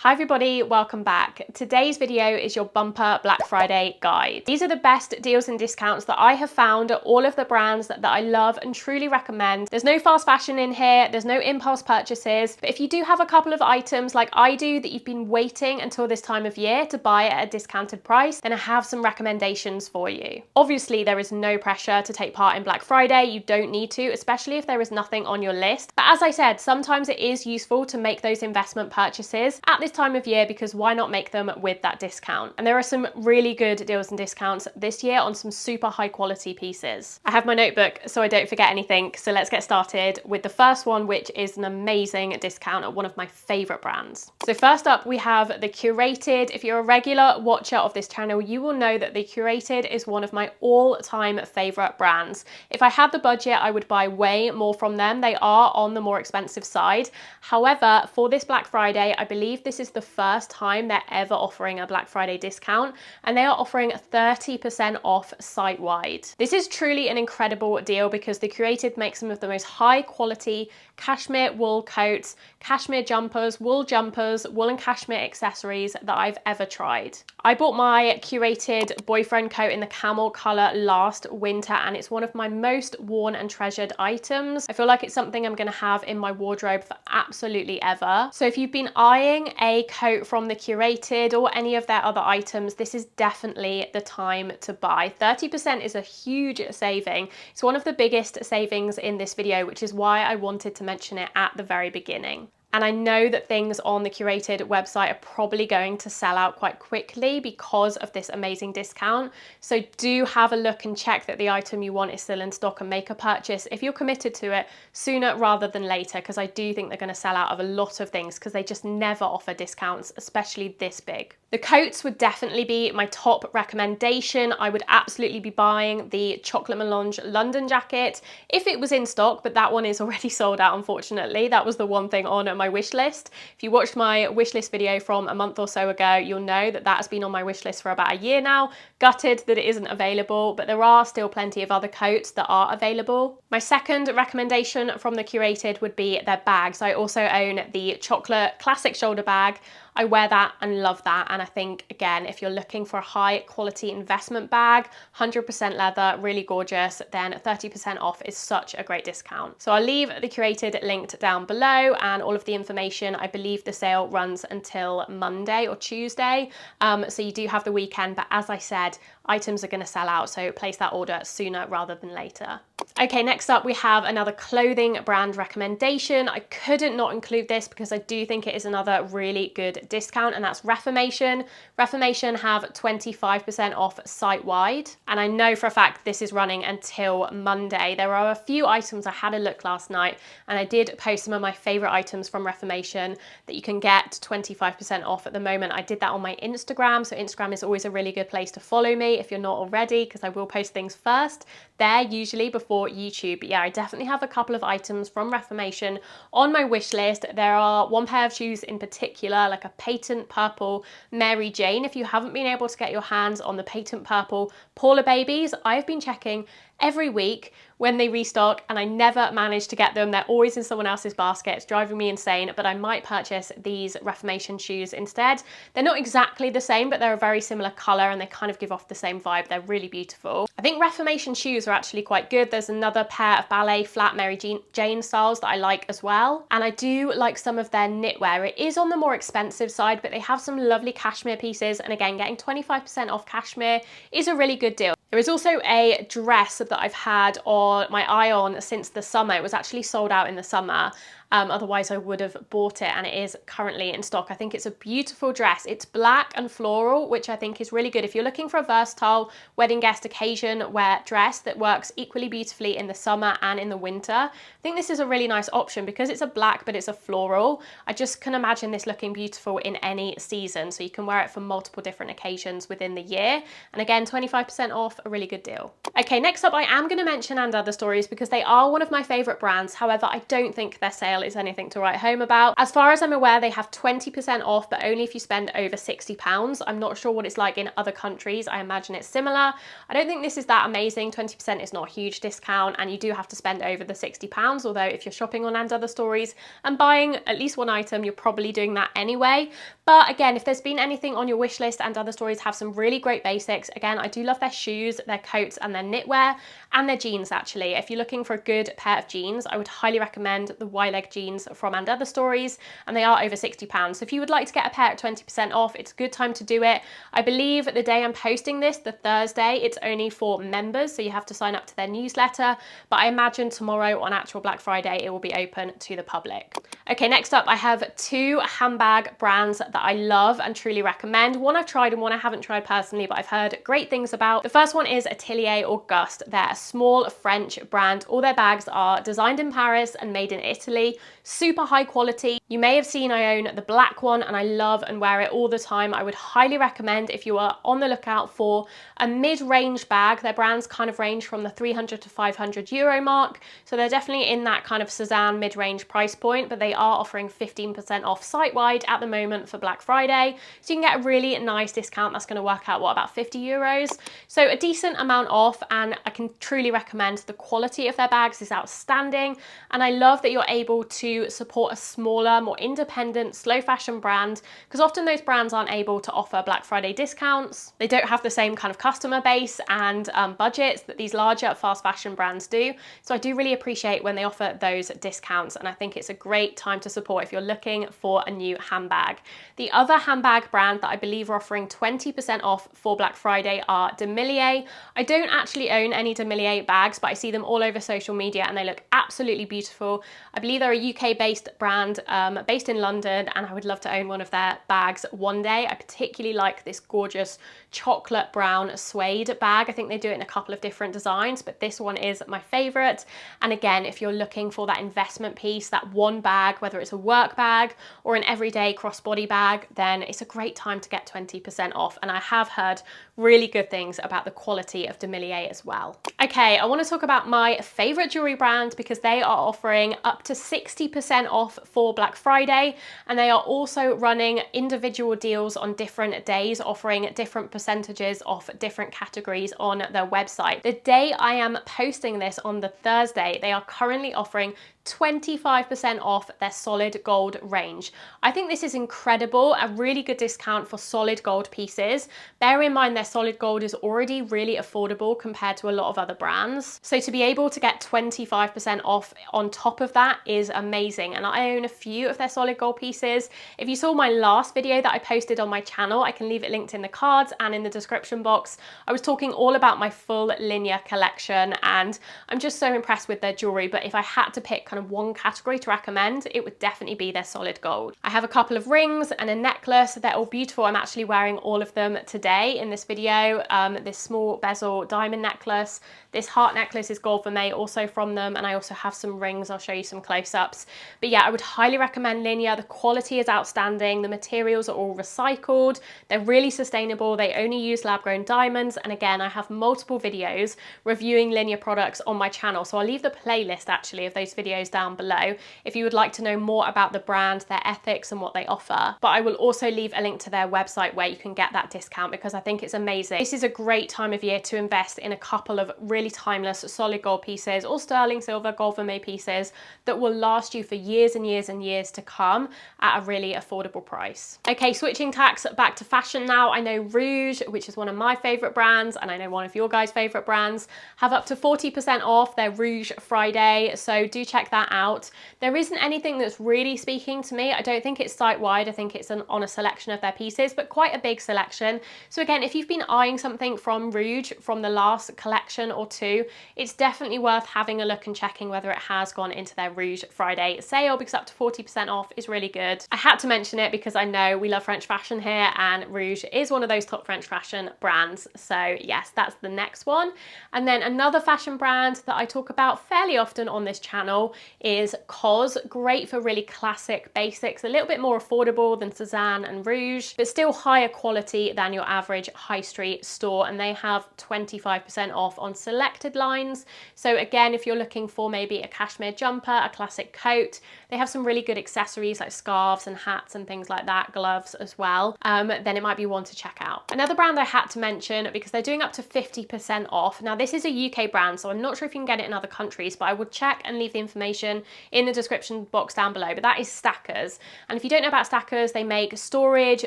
Hi everybody, welcome back. Today's video is your bumper Black Friday guide. These are the best deals and discounts that I have found at all of the brands that I love and truly recommend. There's no fast fashion in here, there's no impulse purchases, but if you do have a couple of items like I do that you've been waiting until this time of year to buy at a discounted price, then I have some recommendations for you. Obviously, there is no pressure to take part in Black Friday. You don't need to, especially if there is nothing on your list. But as I said, sometimes it is useful to make those investment purchases at this time of year because why not make them with that discount? And there are some really good deals and discounts this year on some super high quality pieces. I have my notebook so I don't forget anything, so let's get started with the first one, which is an amazing discount at one of my favorite brands. So first up we have the Curated. If you're a regular watcher of this channel, you will know that the Curated is one of my all-time favorite brands. If I had the budget, I would buy way more from them. They are on the more expensive side. However, for this Black Friday, I believe this is the first time they're ever offering a Black Friday discount, and they are offering 30% off site-wide. This is truly an incredible deal because the Curated makes some of the most high quality cashmere wool coats, cashmere jumpers, wool and cashmere accessories that I've ever tried. I bought my Curated boyfriend coat in the camel color last winter, and it's one of my most worn and treasured items. I feel like it's something I'm gonna have in my wardrobe for absolutely ever. So if you've been eyeing a coat from the Curated or any of their other items, this is definitely the time to buy. 30% is a huge saving. It's one of the biggest savings in this video, which is why I wanted to mention it at the very beginning. And I know that things on the Curated website are probably going to sell out quite quickly because of this amazing discount. So do have a look and check that the item you want is still in stock and make a purchase if you're committed to it sooner rather than later, because I do think they're going to sell out of a lot of things because they just never offer discounts, especially this big. The coats would definitely be my top recommendation. I would absolutely be buying the Chocolate Melange London jacket if it was in stock, but that one is already sold out, unfortunately. That was the one thing on my wish list. If you watched my wish list video from a month or so ago, you'll know that that has been on my wish list for about a year now. Gutted that it isn't available, but there are still plenty of other coats that are available. My second recommendation from the Curated would be their bags. I also own the chocolate classic shoulder bag. I wear that and love that, and I think, again, if you're looking for a high quality investment bag, 100% leather, really gorgeous, then 30% off is such a great discount. So I'll leave the Curated linked down below and all of the information. I believe the sale runs until Monday or Tuesday, so you do have the weekend, but as I said, items are going to sell out, so place that order sooner rather than later. Okay, next up we have another clothing brand recommendation. I couldn't not include this because I do think it is another really good discount, and that's Reformation. Reformation have 25% off site-wide, and I know for a fact this is running until Monday. There are a few items, I had a look last night, and I did post some of my favorite items from Reformation that you can get 25% off at the moment. I did that on my Instagram, so Instagram is always a really good place to follow me if you're not already, because I will post things first there usually before YouTube. But yeah, I definitely have a couple of items from Reformation on my wish list. There are one pair of shoes in particular, like a patent purple Mary Jane. If you haven't been able to get your hands on the patent purple Paula babies, I've been checking every week when they restock and I never manage to get them. They're always in someone else's basket. It's driving me insane, but I might purchase these Reformation shoes instead. They're not exactly the same, but they're a very similar color and they kind of give off the same vibe. They're really beautiful. I think Reformation shoes are actually quite good. There's another pair of ballet flat Mary Jane styles that I like as well. And I do like some of their knitwear. It is on the more expensive side, but they have some lovely cashmere pieces. And again, getting 25% off cashmere is a really good deal. There is also a dress that I've had on my eye on since the summer. It was actually sold out in the summer. Otherwise I would have bought it, and it is currently in stock. I think it's a beautiful dress. It's black and floral, which I think is really good. If you're looking for a versatile wedding guest occasion wear dress that works equally beautifully in the summer and in the winter, I think this is a really nice option because it's a black, but it's a floral. I just can imagine this looking beautiful in any season. So you can wear it for multiple different occasions within the year. And again, 25% off, a really good deal. Okay, next up I am going to mention And Other Stories because they are one of my favorite brands. However, I don't think their sale is anything to write home about. As far as I'm aware, they have 20% off, but only if you spend over £60. I'm not sure what it's like in other countries. I imagine it's similar. I don't think this is that amazing. 20% is not a huge discount, and you do have to spend over the £60, although if you're shopping on And Other Stories and buying at least one item, you're probably doing that anyway. But again, if there's been anything on your wish list, and Other Stories have some really great basics. Again, I do love their shoes, their coats and their knitwear, and their jeans actually. If you're looking for a good pair of jeans, I would highly recommend the Y-leg jeans from And Other Stories, and they are over £60. So if you would like to get a pair at 20% off, it's a good time to do it. I believe the day I'm posting this, the Thursday, it's only for members, so you have to sign up to their newsletter, but I imagine tomorrow on actual Black Friday, it will be open to the public. Okay, next up, I have two handbag brands that I love and truly recommend. One I've tried and one I haven't tried personally, but I've heard great things about. The first one is Ateliers Auguste. They're a small French brand. All their bags are designed in Paris and made in Italy. Super high quality. You may have seen I own the black one and I love and wear it all the time. I would highly recommend if you are on the lookout for a mid-range bag. Their brands kind of range from the 300 to 500 euro mark. So they're definitely in that kind of Cézanne mid-range price point, but they are offering 15% off site-wide at the moment for Black Friday. So you can get a really nice discount. That's going to work out, what, about 50 euros? So a decent amount off, and I can truly recommend. The quality of their bags is outstanding. And I love that you're able to support a smaller, more independent, slow fashion brand, because often those brands aren't able to offer Black Friday discounts. They don't have the same kind of customer base and budgets that these larger fast fashion brands do. So I do really appreciate when they offer those discounts, and I think it's a great time to support if you're looking for a new handbag. The other handbag brand that I believe are offering 20% off for Black Friday are Demeiller. I don't actually own any Demeiller bags, but I see them all over social media and they look absolutely beautiful. I believe they're a UK-based brand based in London, and I would love to own one of their bags one day. I particularly like this gorgeous chocolate brown suede bag. I think they do it in a couple of different designs, but this one is my favorite. And again, if you're looking for that investment piece, that one bag, whether it's a work bag or an everyday crossbody bag, then it's a great time to get 20% off. And I have heard really good things about the quality of Demeiller as well. Okay, I want to talk about my favorite jewelry brand, because they are offering up to 60% off for Black Friday, and they are also running individual deals on different days, offering different percentages off different categories on their website. The day I am posting this, on the Thursday, they are currently offering 25% off their solid gold range. I think this is incredible, a really good discount for solid gold pieces. Bear in mind their solid gold is already really affordable compared to a lot of other brands. So to be able to get 25% off on top of that is amazing. And I own a few of their solid gold pieces. If you saw my last video that I posted on my channel, I can leave it linked in the cards and in the description box. I was talking all about my full Linjer collection, and I'm just so impressed with their jewelry. But if I had to pick kind of one category to recommend, it would definitely be their solid gold. I have a couple of rings and a necklace. They're all beautiful. I'm actually wearing all of them today in this video. This small bezel diamond necklace, this heart necklace is gold vermeil, also from them, and I also have some rings. I'll show you some close-ups. But yeah, I would highly recommend Linjer. The quality is outstanding. The materials are all recycled. They're really sustainable. They only use lab-grown diamonds. And again, I have multiple videos reviewing Linjer products on my channel, so I'll leave the playlist actually of those videos down below if you would like to know more about the brand, their ethics and what they offer. But I will also leave a link to their website where you can get that discount, because I think it's amazing. This is a great time of year to invest in a couple of really timeless solid gold pieces, or sterling silver gold vermeil pieces that will last you for years and years and years to come at a really affordable price. Okay, switching tacks back to fashion now. I know Rouje, which is one of my favorite brands, and I know one of your guys' favorite brands, have up to 40% off their Rouje Friday, so do check that out. There isn't anything that's really speaking to me. I don't think it's site-wide. I think it's on a selection of their pieces, but quite a big selection. So again, if you've been eyeing something from Rouje from the last collection or two, it's definitely worth having a look and checking whether it has gone into their Rouje Friday sale, because up to 40% off is really good. I had to mention it because I know we love French fashion here, and Rouje is one of those top French fashion brands. So yes, that's the next one. And then another fashion brand that I talk about fairly often on this channel is COS. Great for really classic basics, a little bit more affordable than Cézanne and Rouje, but still higher quality than your average high street store, and they have 25% off on selected lines. So again, if you're looking for maybe a cashmere jumper, a classic coat, they have some really good accessories like scarves and hats and things like that, gloves as well, then it might be one to check out. Another brand I had to mention, because they're doing up to 50% off. Now this is a UK brand, so I'm not sure if you can get it in other countries, but I would check and leave the information information in the description box down below, but that is Stackers. And if you don't know about Stackers, they make storage,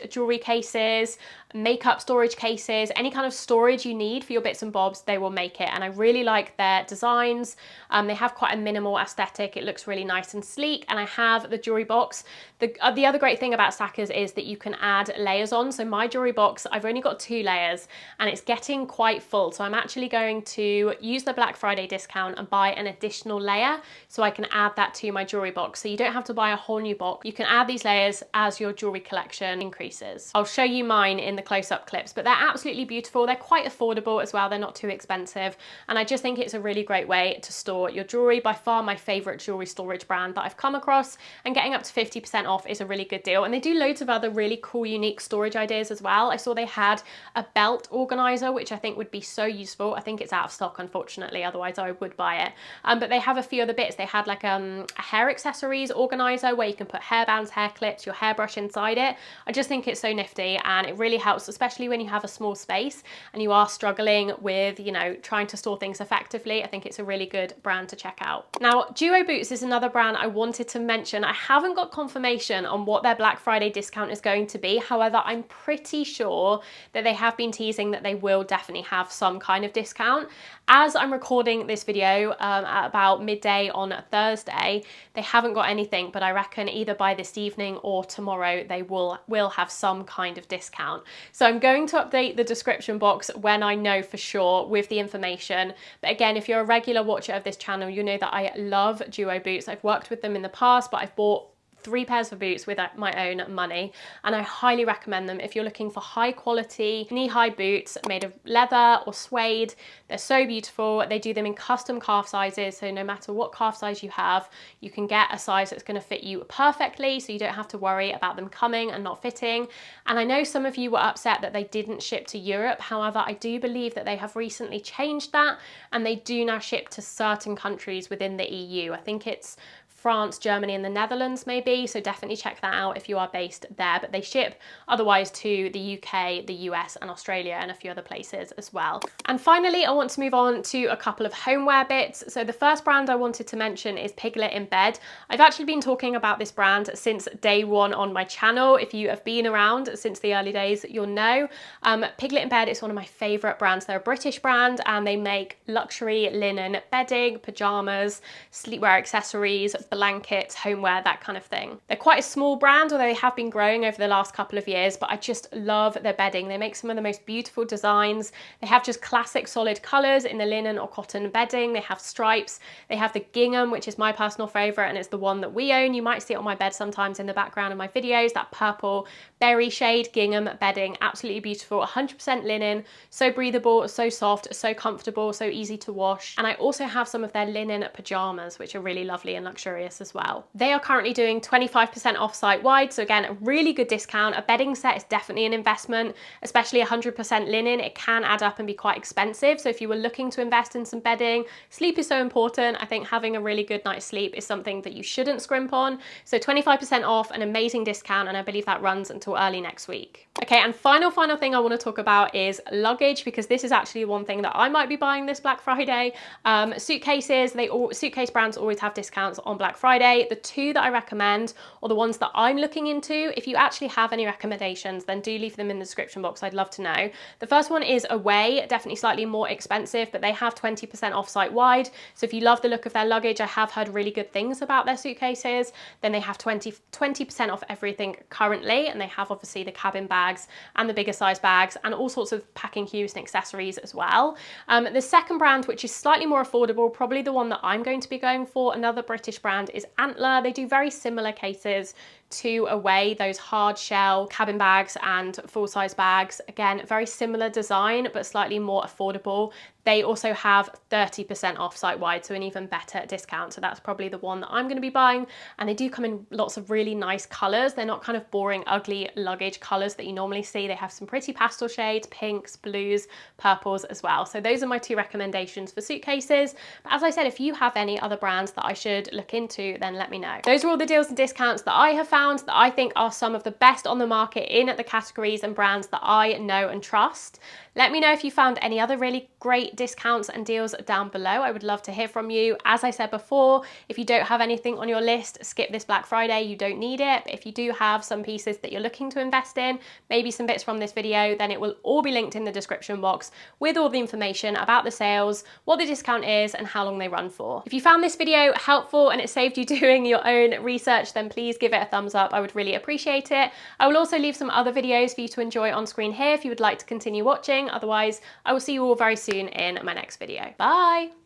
jewelry cases, makeup storage cases, any kind of storage you need for your bits and bobs, they will make it. And I really like their designs. They have quite a minimal aesthetic. It looks really nice and sleek. And I have the jewelry box. The other great thing about Stackers is that you can add layers on. So my jewelry box, I've only got 2 layers and it's getting quite full. So I'm actually going to use the Black Friday discount and buy an additional layer so I can add that to my jewelry box. So you don't have to buy a whole new box. You can add these layers as your jewelry collection increases. I'll show you mine in the close-up clips, but they're absolutely beautiful. They're quite affordable as well. They're not too expensive. And I just think it's a really great way to store your jewelry. By far my favorite jewelry storage brand that I've come across, and getting up to 50% off is a really good deal. And they do loads of other really cool, unique storage ideas as well. I saw they had a belt organizer, which I think would be so useful. I think it's out of stock, unfortunately, otherwise I would buy it. But they have a few other bits. They had like a hair accessories organizer where you can put hairbands, hair clips, your hairbrush inside it. I just think it's so nifty, and it really helps, especially when you have a small space and you are struggling with, you know, trying to store things effectively. I think it's a really good brand to check out. Now, Duo Boots is another brand I wanted to mention. I haven't got confirmation on what their Black Friday discount is going to be. However, I'm pretty sure that they have been teasing that they will definitely have some kind of discount. As I'm recording this video at about midday on Thursday, they haven't got anything, but I reckon either by this evening or tomorrow they will have some kind of discount. So I'm going to update the description box when I know for sure with the information. But again, if you're a regular watcher of this channel, you know that I love Duo Boots. I've worked with them in the past, but I've bought 3 pairs of boots with my own money, and I highly recommend them if you're looking for high quality knee-high boots made of leather or suede. They're so beautiful. They do them in custom calf sizes, so no matter what calf size you have, you can get a size that's going to fit you perfectly, so you don't have to worry about them coming and not fitting. And I know some of you were upset that they didn't ship to Europe. However, I do believe that they have recently changed that, and they do now ship to certain countries within the EU. I think it's France, Germany, and the Netherlands maybe, so definitely check that out if you are based there. But they ship otherwise to the UK, the US, and Australia, and a few other places as well. And finally, I want to move on to a couple of homeware bits. So the first brand I wanted to mention is Piglet in Bed. I've actually been talking about this brand since day one on my channel. If you have been around since the early days, you'll know. Piglet in Bed is one of my favorite brands. They're a British brand, and they make luxury linen bedding, pajamas, sleepwear accessories, blankets, homeware, that kind of thing. They're quite a small brand, although they have been growing over the last couple of years, but I just love their bedding. They make some of the most beautiful designs. They have just classic solid colors in the linen or cotton bedding. They have stripes. They have the gingham, which is my personal favorite, and it's the one that we own. You might see it on my bed sometimes in the background of my videos, that purple berry shade gingham bedding. Absolutely beautiful, 100% linen, so breathable, so soft, so comfortable, so easy to wash. And I also have some of their linen pajamas, which are really lovely and luxurious as well. They are currently doing 25% off site-wide, so again, a really good discount. A bedding set is definitely an investment, especially 100% linen. It can add up and be quite expensive, so if you were looking to invest in some bedding, sleep is so important. I think having a really good night's sleep is something that you shouldn't scrimp on. So 25% off, an amazing discount, and I believe that runs until early next week. Okay, and final thing I want to talk about is luggage, because this is actually one thing that I might be buying this Black Friday. Suitcases, suitcase brands always have discounts on Black Friday. The 2 that I recommend, or the ones that I'm looking into, if you actually have any recommendations, then do leave them in the description box. I'd love to know. The first one is Away, definitely slightly more expensive, but they have 20% off site-wide. So if you love the look of their luggage, I have heard really good things about their suitcases, then they have 20% off everything currently, and they have obviously the cabin bags and the bigger size bags and all sorts of packing cubes and accessories as well. The second brand, which is slightly more affordable, probably the one that I'm going to be going for, another British brand, is Antler. They do very similar cases to Away, those hard shell cabin bags and full-size bags. Again, very similar design, but slightly more affordable. They also have 30% off site-wide, so an even better discount. So that's probably the one that I'm going to be buying. And they do come in lots of really nice colors. They're not kind of boring, ugly luggage colors that you normally see. They have some pretty pastel shades, pinks, blues, purples as well. So those are my 2 recommendations for suitcases. But as I said, if you have any other brands that I should look into, then let me know. Those are all the deals and discounts that I have found found that I think are some of the best on the market in the categories and brands that I know and trust. Let me know if you found any other really great discounts and deals down below. I would love to hear from you. As I said before, if you don't have anything on your list, skip this Black Friday, you don't need it. But if you do have some pieces that you're looking to invest in, maybe some bits from this video, then it will all be linked in the description box with all the information about the sales, what the discount is, and how long they run for. If you found this video helpful and it saved you doing your own research, then please give it a thumbs up. I would really appreciate it. I will also leave some other videos for you to enjoy on screen here if you would like to continue watching. Otherwise, I will see you all very soon in my next video. Bye!